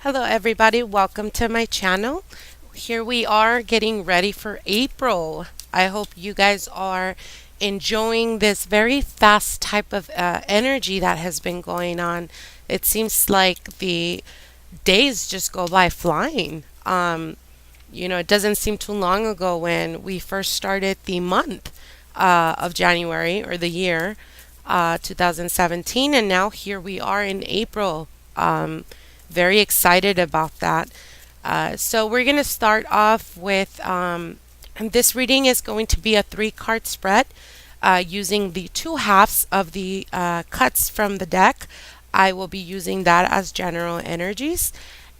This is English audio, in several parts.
Hello everybody, welcome to my channel. Here we are getting ready for April. I hope you guys are enjoying this very fast type of energy that has been going on. It seems like the days just go by flying. It doesn't seem too long ago when we first started the month of January or the year 2017, and now here we are in April. Very excited about that. So we're going to start off with, and this reading is going to be a 3-card spread using the 2 halves of the cuts from the deck. I will be using that as general energies.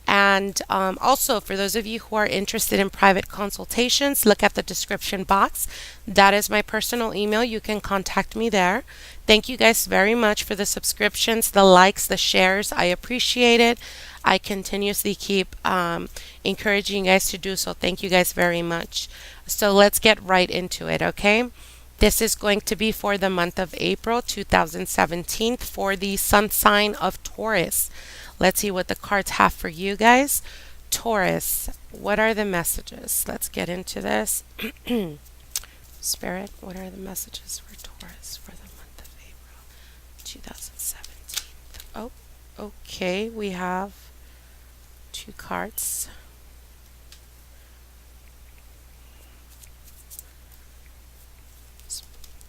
And also, for those of you who are interested in private consultations, look at the description box. That is my personal email. You can contact me there. Thank you guys very much for the subscriptions, the likes, the shares. I appreciate it. I continuously keep encouraging you guys to do so. Thank you guys very much. So let's get right into it, okay? This is going to be for the month of April 2017 for the sun sign of Taurus. Let's see what the cards have for you guys. Taurus, what are the messages? Let's get into this. Spirit, what are the messages for Taurus for the month of April 2017? Oh, okay, we have 2 cards.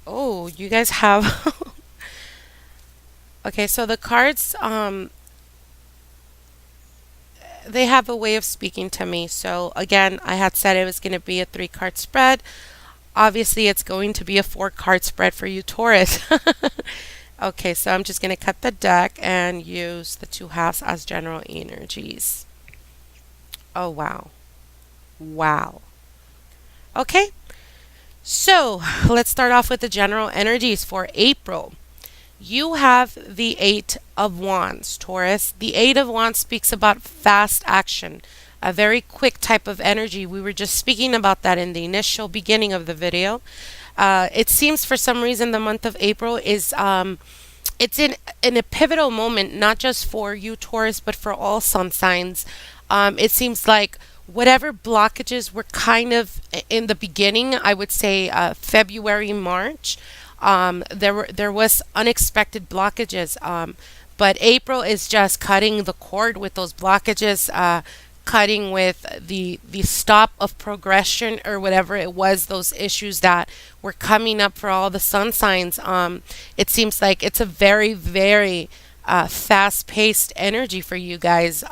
Oh, you guys have okay, so the cards they have a way of speaking to me. So again, I had said it was going to be a 3-card spread. Obviously, it's going to be a 4-card spread for you, Taurus. Okay, so I'm just going to cut the deck and use the 2 halves as general energies. Oh, wow. Wow. Okay, so let's start off with the general energies for April. You have the 8 of Wands, Taurus. The 8 of Wands speaks about fast action, a very quick type of energy. We were just speaking about that in the initial beginning of the video. It seems for some reason the month of April is it's in a pivotal moment, not just for you, Taurus, but for all sun signs. It seems like whatever blockages were kind of in the beginning, I would say February, March. There was unexpected blockages, but April is just cutting the cord with those blockages, cutting with the stop of progression or whatever it was, those issues that were coming up for all the sun signs. It seems like it's a very, very fast-paced energy for you guys.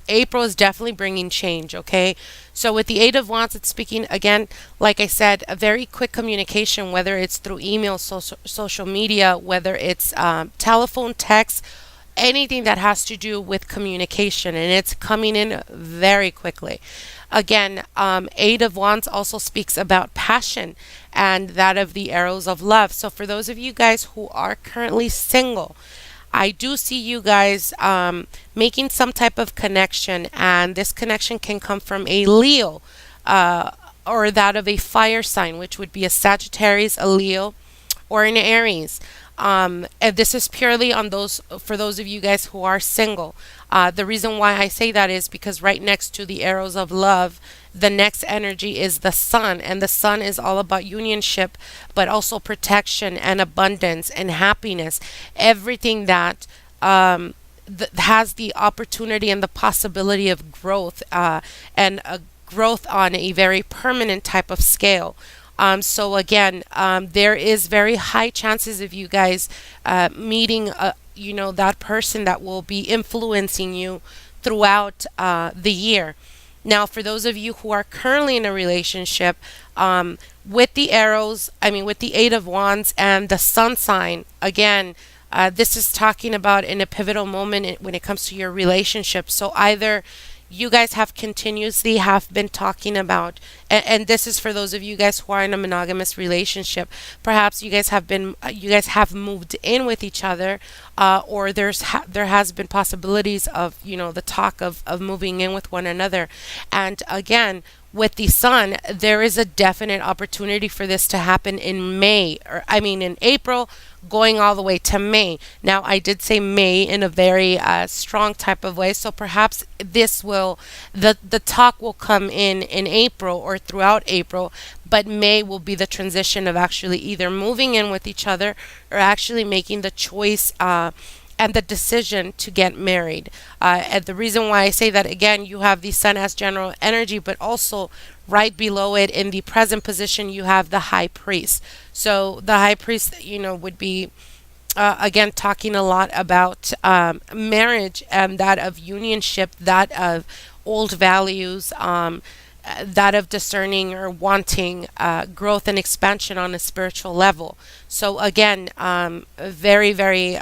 April is definitely bringing change, okay? So with the 8 of Wands, it's speaking, again, like I said, a very quick communication, whether it's through email, social media, whether it's telephone, text, anything that has to do with communication, and it's coming in very quickly. Again, 8 of Wands also speaks about passion and that of the arrows of love. So for those of you guys who are currently single, I do see you guys making some type of connection, and this connection can come from a Leo or that of a fire sign, which would be a Sagittarius, a Leo, or an Aries. And this is purely on those for those of you guys who are single. The reason why I say that is because right next to the arrows of love, the next energy is the sun, and the sun is all about unionship, but also protection and abundance and happiness. Everything that has the opportunity and the possibility of growth and a growth on a very permanent type of scale. So again, there is very high chances of you guys meeting, that person that will be influencing you throughout the year. Now, for those of you who are currently in a relationship, with the arrows, with the 8 of Wands and the sun sign, again, this is talking about in a pivotal moment when it comes to your relationship. So either you guys have continuously have been talking about And this is for those of you guys who are in a monogamous relationship. Perhaps you guys have moved in with each other, or there has been possibilities of, the talk of moving in with one another. And again, with the sun, there is a definite opportunity for this to happen in May, or I mean in April, going all the way to May. Now, I did say May in a very strong type of way, so perhaps the talk will come in April or throughout April, but May will be the transition of actually either moving in with each other or actually making the choice. And the decision to get married. And the reason why I say that, again, you have the sun as general energy, but also right below it in the present position, you have the high priest. So the high priest, would be, again, talking a lot about marriage and that of unionship, that of old values. That of discerning or wanting growth and expansion on a spiritual level. So again, very, very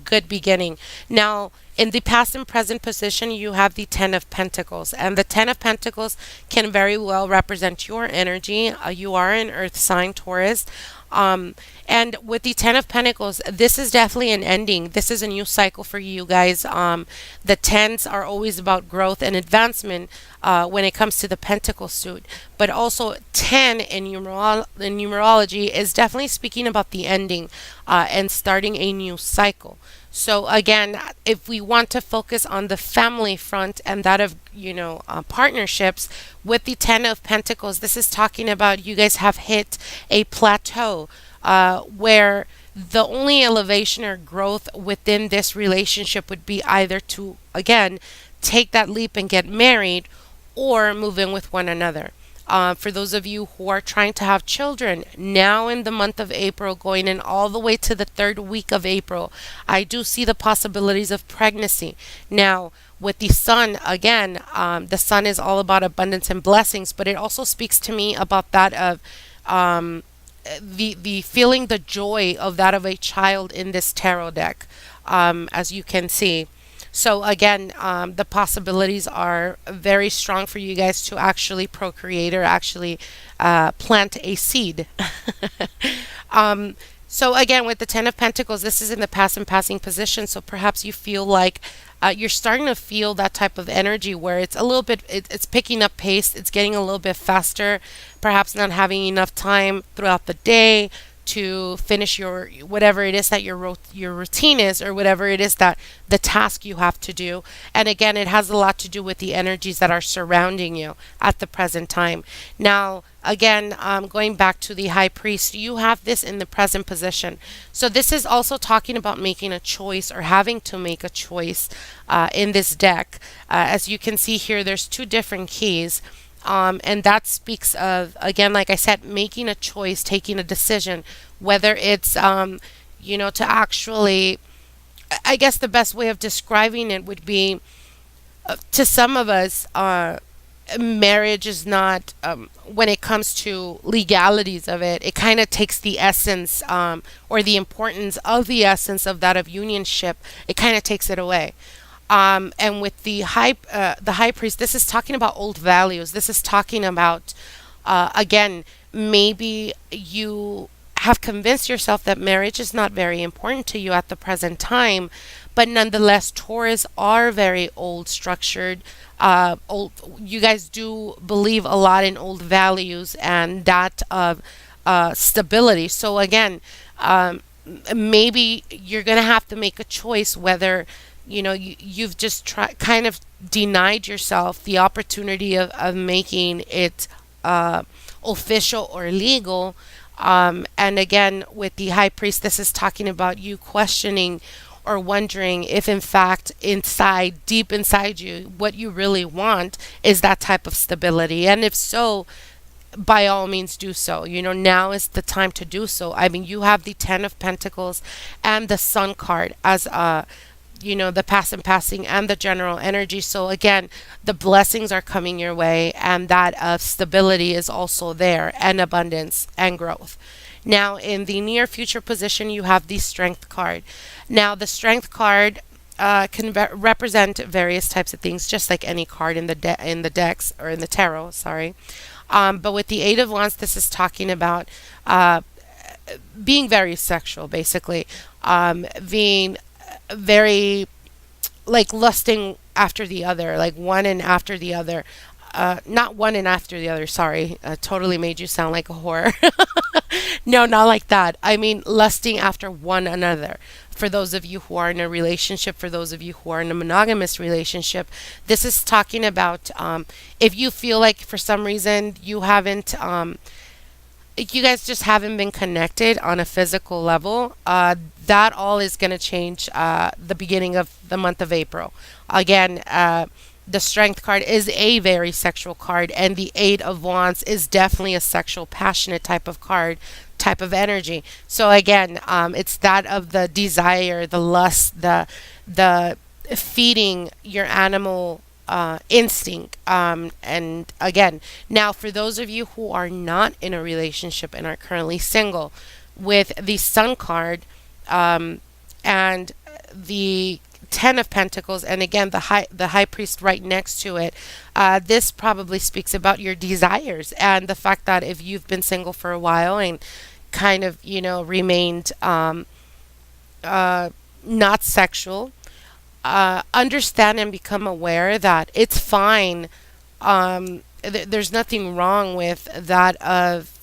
good beginning. Now, in the past and present position, you have the Ten of Pentacles, and the Ten of Pentacles can very well represent your energy. You are an Earth sign, Taurus. And with the Ten of Pentacles, this is definitely an ending. This is a new cycle for you guys. The tens are always about growth and advancement when it comes to the Pentacle suit. But also, 10 in numerology is definitely speaking about the ending and starting a new cycle. So again, if we want to focus on the family front and that of, partnerships, with the Ten of Pentacles, this is talking about you guys have hit a plateau where the only elevation or growth within this relationship would be either to, again, take that leap and get married or move in with one another. For those of you who are trying to have children, now in the month of April, going in all the way to the third week of April, I do see the possibilities of pregnancy. Now, with the sun, again, the sun is all about abundance and blessings, but it also speaks to me about that of the feeling the joy of that of a child in this tarot deck, as you can see. So again, the possibilities are very strong for you guys to actually procreate or actually plant a seed. So again, with the Ten of Pentacles, this is in the past and passing position. So perhaps you feel like you're starting to feel that type of energy where it's a little bit, it's picking up pace. It's getting a little bit faster. Perhaps not having enough time throughout the day to finish your whatever it is that your routine is, or whatever it is that the task you have to do. And again, it has a lot to do with the energies that are surrounding you at the present time. Now, again, going back to the high priest, you have this in the present position. So this is also talking about making a choice or having to make a choice in this deck. As you can see here, there's two different keys. And that speaks of, again, like I said, making a choice, taking a decision, whether it's, to actually, I guess the best way of describing it would be, to some of us, marriage is not, when it comes to legalities of it, it kind of takes the essence, or the importance of the essence of that of unionship, it kind of takes it away. And with the high priest, this is talking about old values. This is talking about, again, maybe you have convinced yourself that marriage is not very important to you at the present time, but nonetheless, Taurus are very old structured. Old, you guys do believe a lot in old values and that of stability. So again, maybe you're gonna have to make a choice whether you've just kind of denied yourself the opportunity of making it official or legal. And again, with the high priest, this is talking about you questioning or wondering if in fact deep inside you, what you really want is that type of stability. And if so, by all means do so. Now is the time to do so. I mean, you have the Ten of Pentacles and the Sun card as the past and passing and the general energy. So again, the blessings are coming your way, and that of stability is also there, and abundance and growth. Now, in the near future position, you have the Strength card. Now, the Strength card can represent various types of things, just like any card in the decks or in the tarot. Sorry. But with the Eight of Wands, this is talking about uh, being very sexual, basically, being very like lusting after the other, like one and after the other. Not one and after the other, sorry. Totally made you sound like a whore. No, not like that. I mean, lusting after one another. For those of you who are in a relationship, for those of you who are in a monogamous relationship, this is talking about if you feel like for some reason you guys just haven't been connected on a physical level, that all is going to change the beginning of the month of April. Again, the Strength card is a very sexual card, and the Eight of Wands is definitely a sexual, passionate type of card, type of energy. So again, it's that of the desire, the lust, the feeding your animal instinct. And again, now for those of you who are not in a relationship and are currently single, with the Sun card and the Ten of Pentacles, and again the High Priest right next to it, this probably speaks about your desires and the fact that if you've been single for a while and kind of remained not sexual, understand and become aware that it's fine. There's nothing wrong with that of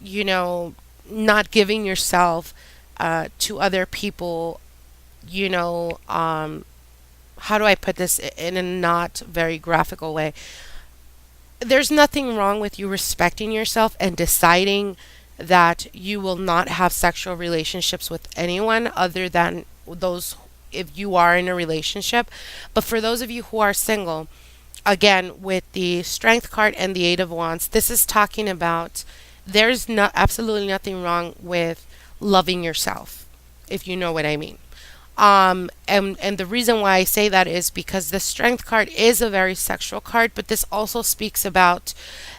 you know not giving yourself to other people. How do I put this in a not very graphical way? There's nothing wrong with you respecting yourself and deciding that you will not have sexual relationships with anyone other than those if you are in a relationship. But for those of you who are single, again, with the Strength card and the Eight of Wands, this is talking about there's not absolutely nothing wrong with loving yourself, if you know what I mean. And the reason why I say that is because the Strength card is a very sexual card, but this also speaks about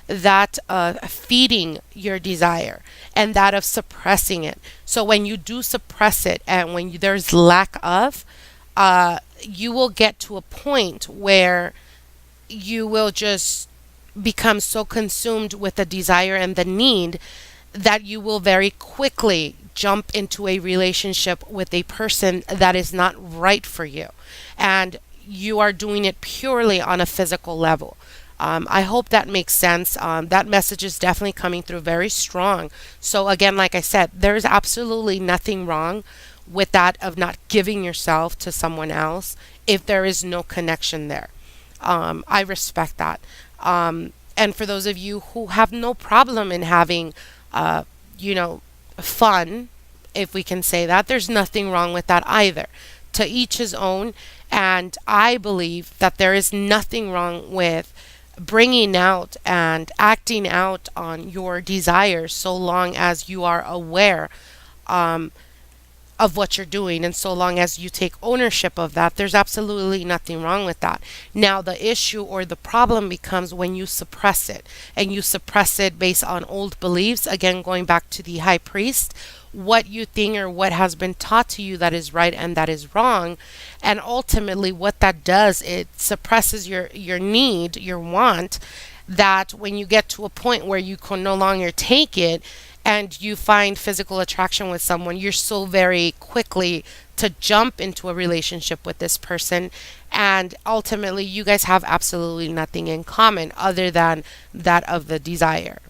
that feeding your desire and that of suppressing it. So when you do suppress it and when there's lack of, you will get to a point where you will just become so consumed with the desire and the need that you will very quickly jump into a relationship with a person that is not right for you. And you are doing it purely on a physical level. I hope that makes sense. That message is definitely coming through very strong. So, again, like I said, there's absolutely nothing wrong with that of not giving yourself to someone else if there is no connection there. I respect that. And for those of you who have no problem in having, you know, fun, if we can say that, there's nothing wrong with that either. To each his own. And I believe that there is nothing wrong with bringing out and acting out on your desires so long as you are aware um, of what you're doing, and so long as you take ownership of that, there's absolutely nothing wrong with that. Now the issue or the problem becomes when you suppress it, and you suppress it based on old beliefs, again going back to the High Priest, what you think or what has been taught to you that is right and that is wrong. And ultimately what that does, it suppresses your need, your want, that when you get to a point where you can no longer take it and you find physical attraction with someone, you're so very quickly to jump into a relationship with this person, and ultimately you guys have absolutely nothing in common other than that of the desire.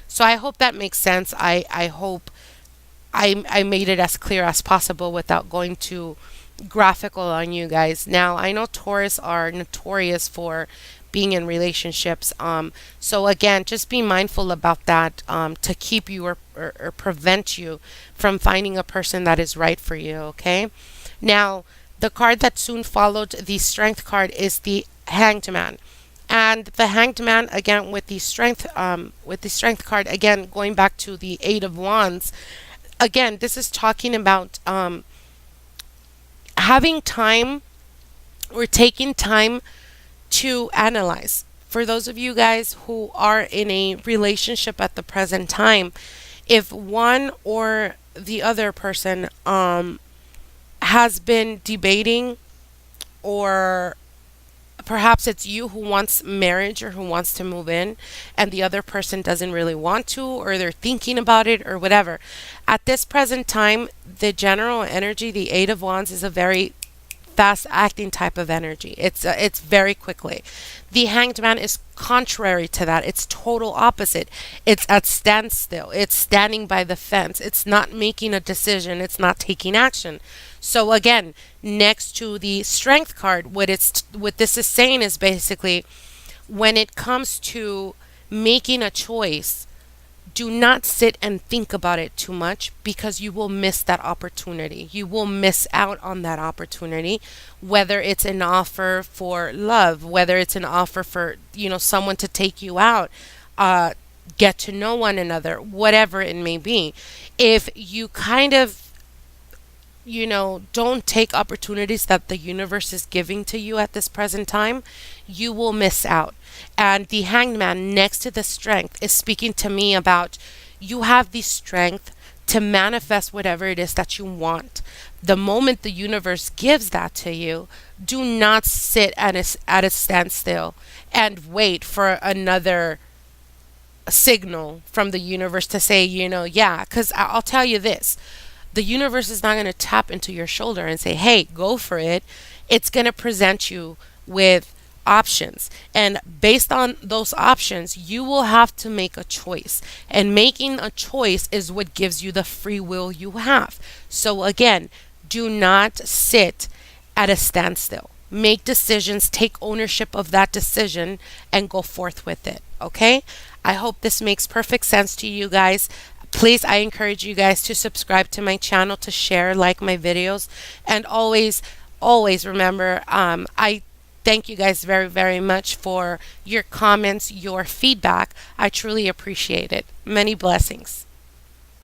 So I hope that makes sense. I hope I made it as clear as possible without going too graphical on you guys. Now, I know Taurus are notorious for being in relationships. So again, just be mindful about that, to keep you or prevent you from finding a person that is right for you. Okay. Now, the card that soon followed the Strength card is the Hanged Man. And the Hanged Man, again, with the Strength card, again, going back to the Eight of Wands, again, this is talking about having time or taking time to analyze. For those of you guys who are in a relationship at the present time, if one or the other person has been debating or perhaps it's you who wants marriage or who wants to move in, and the other person doesn't really want to, or they're thinking about it, or whatever. At this present time, the general energy, the Eight of Wands, is a very fast acting type of energy. It's very quickly. The Hanged Man is contrary to that. It's total opposite. It's at standstill. It's standing by the fence. It's not making a decision. It's not taking action. So again, next to the Strength card, what this is saying is basically, when it comes to making a choice, do not sit and think about it too much, because you will miss that opportunity. You will miss out on that opportunity, whether it's an offer for love, whether it's an offer for, someone to take you out, get to know one another, whatever it may be. If you kind of don't take opportunities that the universe is giving to you at this present time, you will miss out. And the Hanged Man next to the Strength is speaking to me about, you have the strength to manifest whatever it is that you want. The moment the universe gives that to you, do not sit at a standstill and wait for another signal from the universe to say, yeah, because I'll tell you this. The universe is not going to tap into your shoulder and say, hey, go for it. It's going to present you with options. And based on those options, you will have to make a choice. And making a choice is what gives you the free will you have. So again, do not sit at a standstill. Make decisions, take ownership of that decision, and go forth with it. Okay? I hope this makes perfect sense to you guys. Please, I encourage you guys to subscribe to my channel, to share, like my videos, and always remember, I thank you guys very, very much for your comments, your feedback. I truly appreciate it. Many blessings.